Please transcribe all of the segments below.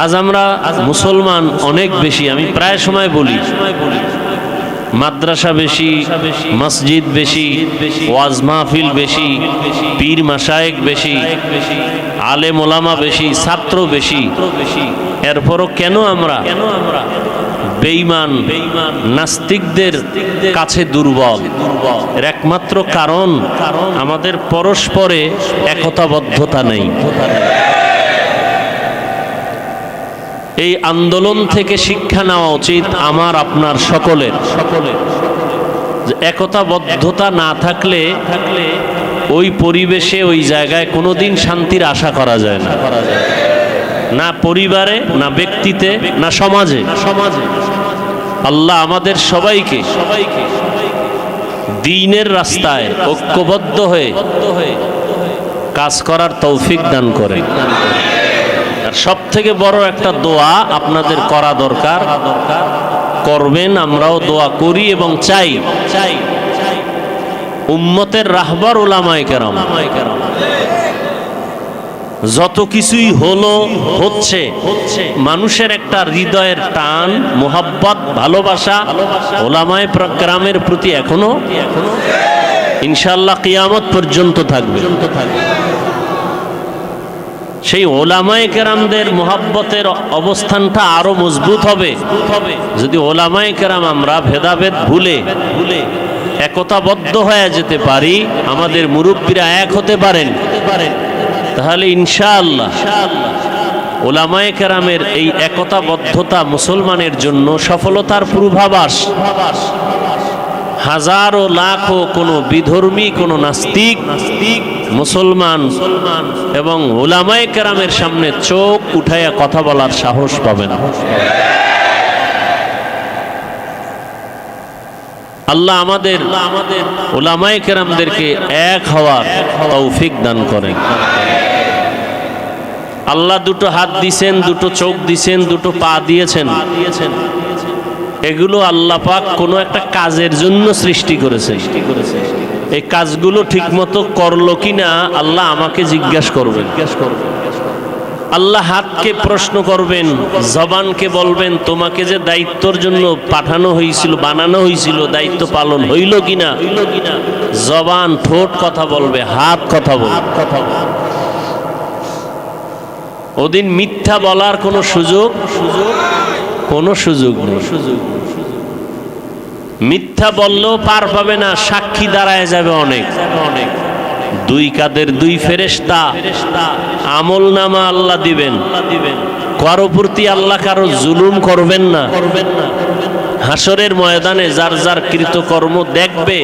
আজ আমরা মুসলমান অনেক বেশি, আমি প্রায় সময় বলি, মাদ্রাসা বেশি, মসজিদ বেশি, ওয়াজ মাহফিল বেশি, পীর মাশায়েখ বেশি, আলেম ওলামা বেশি, ছাত্র বেশি। এরপরও কেন আমরা বেঈমান নাস্তিকদের কাছে দুর্বল? এর একমাত্র কারণ আমাদের পরস্পরে একতাবদ্ধতা নেই। এই আন্দোলন থেকে শিক্ষা নেওয়া উচিত আমার আপনার সকলের। একতাবদ্ধতা না থাকলে ওই পরিবেশে, ওই জায়গায় কোনোদিন শান্তির আশা করা যায় না, না পরিবারে, না ব্যক্তিতে, না সমাজে। আল্লাহ আমাদের সবাইকে দ্বীনের রাস্তায় ঐক্যবদ্ধ হয়ে কাজ করার তৌফিক দান করে। আর সব থেকে বড় একটা দোয়া আপনাদের করা দরকার, করবেন, আমরাও দোয়া করি এবং চাই, উম্মতের রাহবার উলামায়ে কেরাম যত কিছুই হলো হচ্ছে, মানুষের একটা হৃদয়ের টান, মোহাব্বত, ভালোবাসা উলামায়ে কেরামের প্রতি এখনো ইনশাআল্লাহ কিয়ামত পর্যন্ত থাকবে। সেই ওলামায়ে কেরামদের মোহাব্বতের অবস্থানটা আরো মজবুত হবে যদি ওলামায়ে কেরাম আমরা ভেদাভেদ ভুলে একতাবদ্ধ হয়ে যেতে পারি, আমাদের মুরব্বীরা এক হতে পারেন, তাহলে ইনশাআল্লাহ ওলামায়ে কেরামের এই একতাবদ্ধতা মুসলমানের জন্য সফলতার পূর্বাভাস। হাজারো লাখো কোনো বিধর্মী, কোনো নাস্তিক মুসলমান এবং উলামায়ে কেরামের সামনে চোখ উঠাইয়া কথা বলার সাহস পাবে না। আল্লাহ আমাদের উলামায়ে কেরামদেরকে এক হওয়ার তৌফিক দান করেন। আল্লাহ দুটো হাত দিয়েছেন, দুটো চোখ দিয়েছেন, দুটো পা দিয়েছেন, এগুলো আল্লাহ পাক কোনো একটা কাজের জন্য সৃষ্টি করেছে। এই কাজগুলো ঠিকমতো করলো কিনা আল্লাহ আমাকে জিজ্ঞাসা করবেন। আল্লাহ হাতকে প্রশ্ন করবেন, জবানকে বলবেন তোমাকে যে দায়িত্বর জন্য পাঠানো হয়েছিল, বানানো হয়েছিল, দায়িত্ব পালন হইল কিনা। জবান, ঠোঁট কথা বলবে, হাত কথা বলবে। ওদিন মিথ্যা বলার কোনো সুযোগ নেই। মিথ্যা বললেও পার পাবে না, সাক্ষী দাঁড়ায় যাবে অনেক। দুই কাদের দুই ফেরেশতা, আমল নামা আল্লাহ দিবেন। কারো প্রতি আল্লাহ কারো জুলুম করবেন না। হাসরের ময়দানে যার যার কৃতকর্ম দেখবে,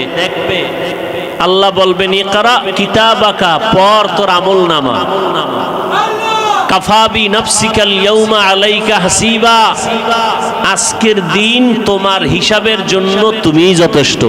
আল্লাহ বলবেন ইকরা কিতাবাকা, পড় তোর আমল নামা। কাফা বিনাফসিকাল ইয়াউমা আলাইকা হাসিবা, আজকের দিন তোমার হিসাবের জন্য তুমিই যথেষ্ট।